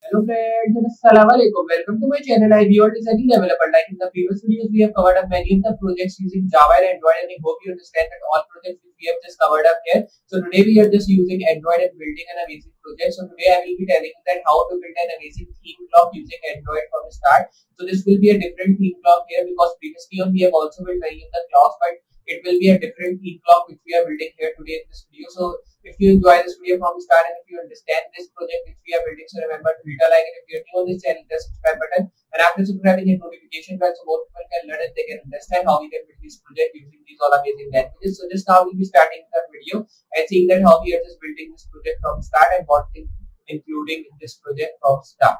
Hello friends and Assalamualaikum. Welcome to my channel. I'm your designing developer. Like in the previous videos, we have covered up many of the projects using Java and Android, and I hope you understand that all projects which we have just covered up here. So today we are just using Android and building an amazing project. So today I will be telling you that how to build an amazing theme block using Android from the start. So this will be a different theme block here because previously on we have also built many of the blocks, but it will be a different theme block which we are building here today in this video. So if you enjoy this video from the start and if you understand this project which we are building, so remember to hit a like, and if you're new on this channel, the subscribe button, and after subscribing, hit notification bell so more people can learn and they can understand how we can build this project using these all amazing languages. So just now we'll be starting the video and seeing that how we are just building this project from start and what things including in this project from start.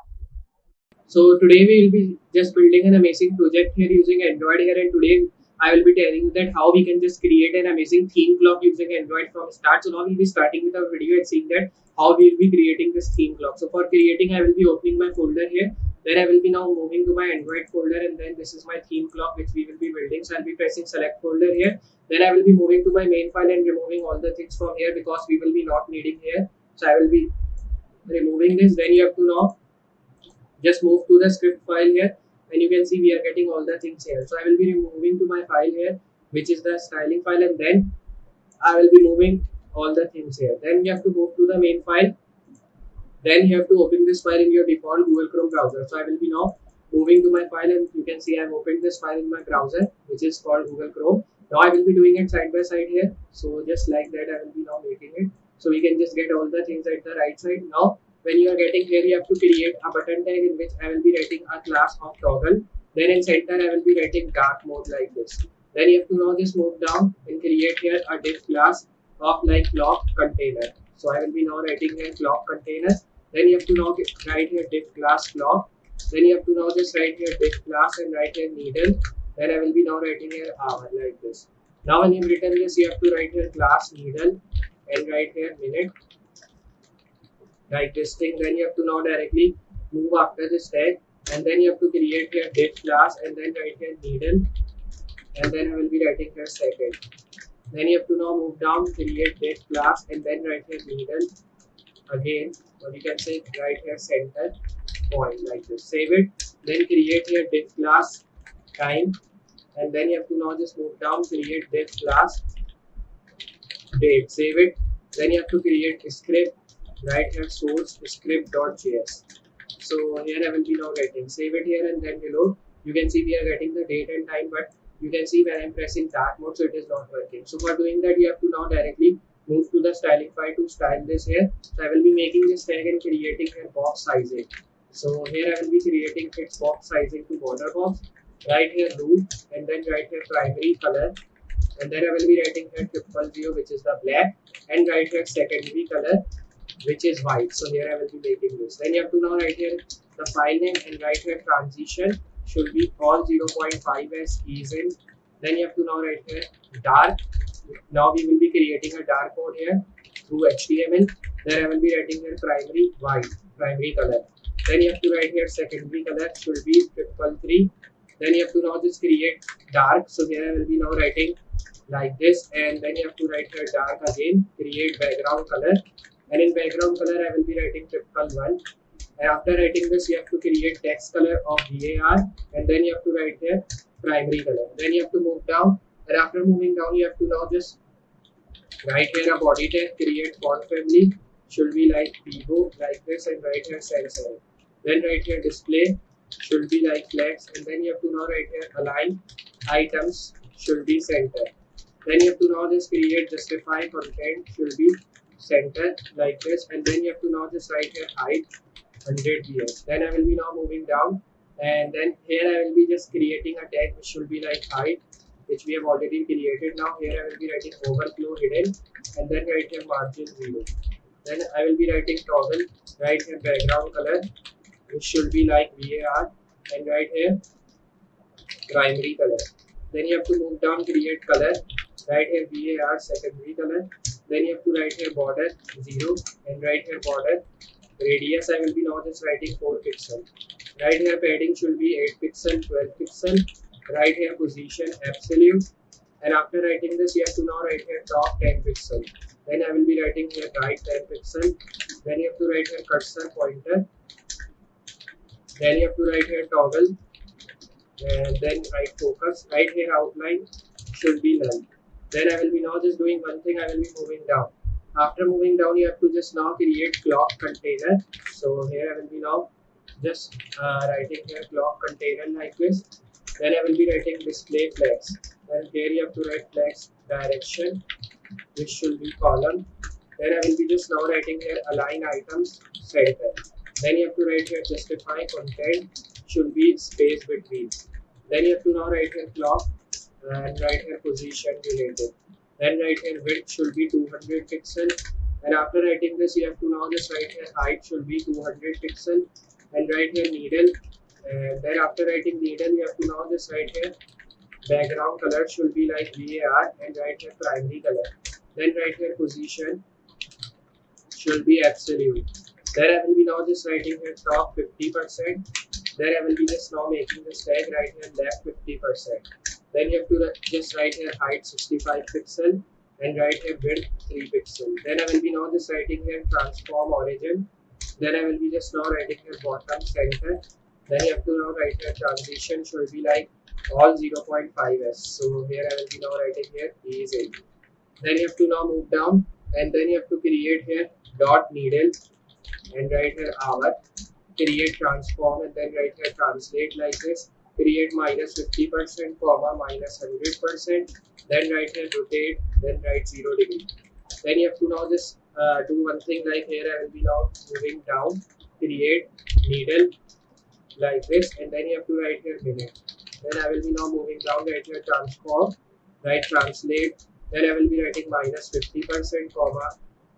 So today we will be just building an amazing project here using Android here, and today I will be telling you that how we can just create an amazing theme block using Android from start. So now we'll be starting with our video and seeing that how we will be creating this theme block. So for creating, I will be opening my folder here. Then I will be now moving to my Android folder, and then this is my theme block which we will be building. So I'll be pressing select folder here. Then I will be moving to my main file and removing all the things from here because we will be not needing here. So I will be removing this. Then you have to now just move to the script file here, and you can see we are getting all the things here. So I will be moving to my file here, which is the styling file, and then I will be moving all the things here. Then you have to move to the main file. Then you have to open this file in your default Google Chrome browser. So I will be now moving to my file, and you can see I have opened this file in my browser, which is called Google Chrome. Now I will be doing it side by side here. So just like that, I will be now making it. So we can just get all the things at the right side. Now when you are getting here, you have to create a button tag in which I will be writing a class of toggle. Then in center, I will be writing dark mode like this. Then you have to now just move down and create here a div class of like clock container. So I will be now writing here clock container. Then you have to now write here div class clock. Then you have to now just write here div class and write here needle. Then I will be now writing here hour like this. Now when you've written this, you have to write here class needle and write here minute. Write this thing. Then you have to now directly move after this tag, and then you have to create here div class and then write here needle, and then I will be writing here second. Then you have to now move down, create div class and then write here needle again, or you can say write here center point like this. Save it. Then create here div class time, and then you have to now just move down, create div class date. Save it. Then you have to create script. Write here source script.js. So here I will be now writing. Save it here and then below you can see we are getting the date and time, but you can see when I'm pressing dark mode, so it is not working. So for doing that, you have to now directly move to the styling file to style this here. So I will be making this tag and creating a box sizing. So here I will be creating its box sizing to border box. Write here root and then write here primary color, and then I will be writing here 000, which is the black, and write here secondary color, which is white. So here I will be making this. Then you have to now write here the file name and write here transition should be all 0.5 as keys in. Then you have to now write here dark. Now we will be creating a dark mode here through HTML. Then I will be writing here primary white, primary color. Then you have to write here secondary color should be 333. Then you have to now just create dark. So here I will be now writing like this, and then you have to write here dark again, create background color, and in background color I will be writing 111. And after writing this, you have to create text color of VAR, and then you have to write here primary color. Then you have to move down, and after moving down you have to now just write here a body tag, create font family should be like Vivo like this, and write here sans serif. Then write here display should be like flex, and then you have to now write here align items should be center. Then you have to now just create justify content should be center like this, and then you have to now just write here height 100 PS. Then I will be now moving down, and then here I will be just creating a tag which should be like height, which we have already created. Now here I will be writing overflow hidden, and then write here margin 0. Then I will be writing toggle, write here background color which should be like VAR, and write here primary color. Then you have to move down, create color, write here VAR secondary color. Then you have to write here border 0 and write here border radius. I will be now just writing 4 pixel. Right here padding should be 8 pixel, 12 pixel. Right here position absolute. And after writing this, you have to now write here top 10 pixel. Then I will be writing here right 10 pixel. Then you have to write here cursor pointer Then you have to write here toggle, and then write focus. Right here outline should be null. Then I will be now just doing one thing. I will be moving down. After moving down, you have to just now create clock container. So here I will be now just writing here clock container like this. Then I will be writing display flags. Then here you have to write flags direction, which should be column. Then I will be just now writing here align items center. Then you have to write here justify content should be space between. Then you have to now write here clock and write here position related. Then write here width should be 200 pixel. And after writing this, you have to now just write here height should be 200 pixel and write here needle. And then after writing needle, you have to now just write here background color should be like VAR and write here primary color. Then write here position should be absolute. Then I will be now just writing here top 50%. Then I will be just now making this tag right here left 50%. Then you have to just write here height 65 pixel and write here width 3 pixel. Then I will be now just writing here transform origin. Then I will be just now writing here bottom center. Then you have to now write here transition should be like all 0.5s. So here I will be now writing here is 80. Then you have to now move down and then you have to create here dot needle and write here hour, create transform and then write here translate like this, create minus 50%, comma minus 100%, then write here rotate, then write 0 degree. Then you have to now just do one thing like here I will be now moving down, create needle like this and then you have to write here minute. Then I will be now moving down, write here transform, write translate, then I will be writing minus 50%, comma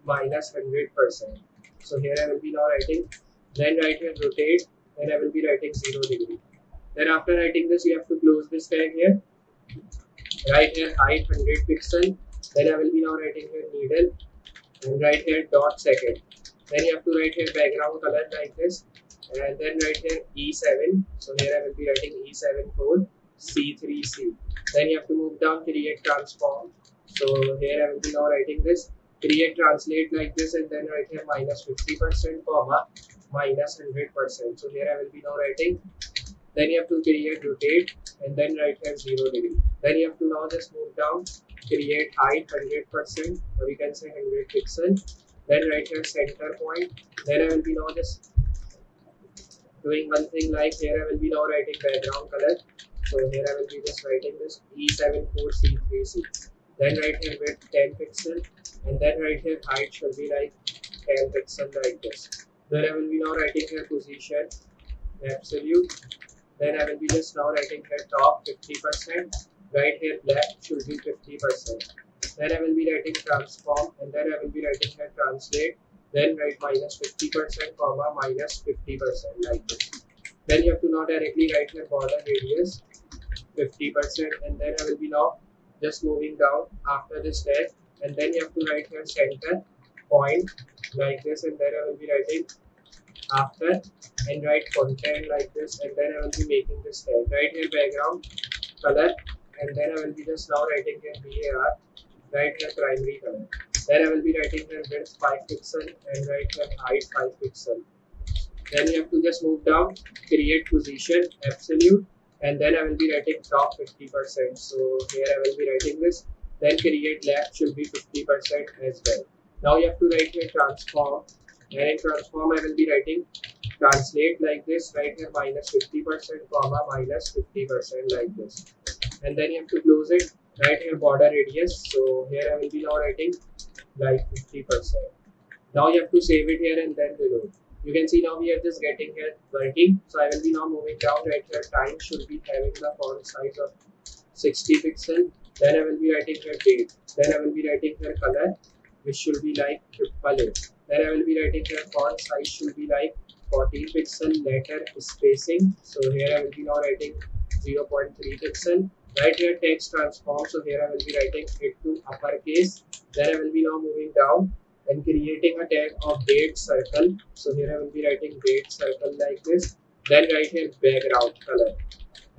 minus 100%. So here I will be now writing, then write here rotate, then I will be writing 0 degree. Then after writing this, you have to close this tag here. Write here height 100 pixel. Then I will be now writing here needle and write here dot second. Then you have to write here background color like this and then write here E7. So here I will be writing E7 code C3C. Then you have to move down, create transform. So here I will be now writing this, create translate like this and then write here minus 50%, comma minus 100%. So here I will be now writing, then you have to create rotate and then write here 0 degree. Then you have to now just move down, create height 100% or you can say 100 pixel, then write here center point. Then I will be now just doing one thing like here I will be now writing background color. So here I will be just writing this E74C3C. Then write here width 10 pixel and then write here height should be like 10 pixel like this. Then I will be now writing here position absolute. Then I will be just now writing here top 50%, right here left should be 50%. Then I will be writing transform and then I will be writing here translate, then write minus 50%, comma minus 50% like this. Then you have to now directly write here border radius 50% and then I will be now just moving down after this tag and then you have to write here center point like this and then I will be writing after and write content like this and then I will be making this tag. Right here background color and then I will be just now writing here VAR, right here primary color. Then I will be writing here width 5 pixel and write here height 5 pixel. Then you have to just move down, create position absolute and then I will be writing top 50%. So here I will be writing this, then create left should be 50% as well. Now you have to write here transform and in transform I will be writing translate like this, right here minus 50%, comma minus 50% like this. And then you have to close it, right here border radius. So here I will be now writing like 50%. Now you have to save it here and then reload. You can see now we are just getting here working. So I will be now moving down, right here time should be having the font size of 60 pixel. Then I will be writing here date. Then I will be writing here color, which should be like 888. Then I will be writing here font size should be like 14 pixel, letter spacing. So here I will be now writing 0.3 pixel. Right here text transform. So here I will be writing it to uppercase. Then I will be now moving down and creating a tag of date circle. So here I will be writing date circle like this. Then write here background color.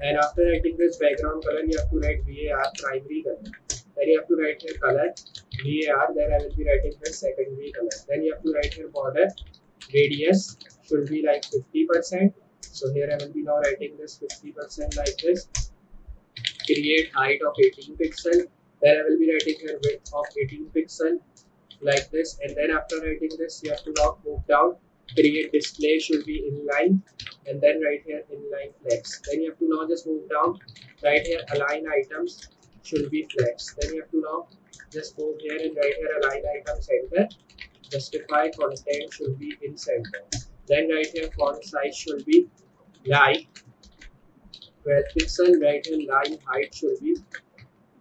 And after writing this background color, you have to write VAR primary color. Then you have to write here color VAR. Then I will be writing here secondary color. Then you have to write here border radius should be like 50%. So here I will be now writing this 50% like this. Create height of 18 pixel. Then I will be writing here width of 18 pixel like this. And then after writing this, you have to now move down. Create display should be inline, and then right here inline flex. Then you have to now just move down. Right here align items should be flex. Then you have to now just move here and right here align item center. Justify content should be in center. Then right here font size should be like 12 pixel. Right here line height should be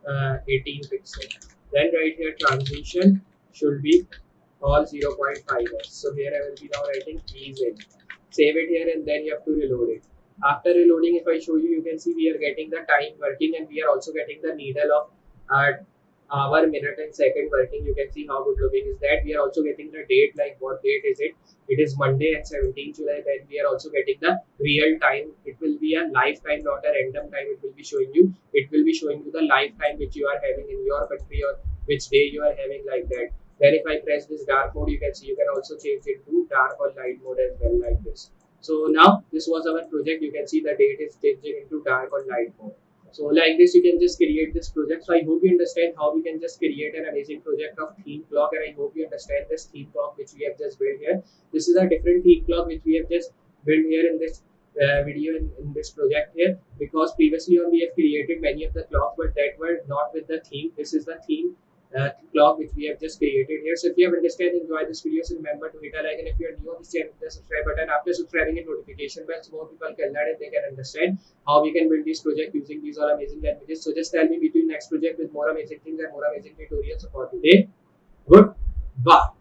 18 pixel. Then right here transition should be all 0.5x. So here I will be now writing ease in. Save it here and then you have to reload it. After reloading, if I show you, you can see we are getting the time working and we are also getting the needle of hour, minute and second working. You can see how good looking is that. We are also getting the date, like what date is it. It is Monday and 17th July. Then we are also getting the real time. It will be a live time, not a random time. It will be showing you. It will be showing you the live time which you are having in your country or which day you are having, like that. Then if I press this dark mode, you can see you can also change it to dark or light mode as well, like this. So now this was our project. You can see the date is changing into dark or light mode. So like this, you can just create this project. So I hope you understand how we can just create an amazing project of theme clock, and I hope you understand this theme clock which we have just built here. This is a different theme clock which we have just built here in this video in this project here, because previously on we have created many of the clocks, but that were not with the theme. This is the theme clock which we have just created here. So if you have understood, enjoy this video, so remember to hit a like, and if you are new on this channel, hit the subscribe button. After subscribing, hit notification bell so more people can learn and they can understand how we can build this project using these all amazing languages. So just tell me between next project with more amazing things and more amazing tutorials. So for today, goodbye.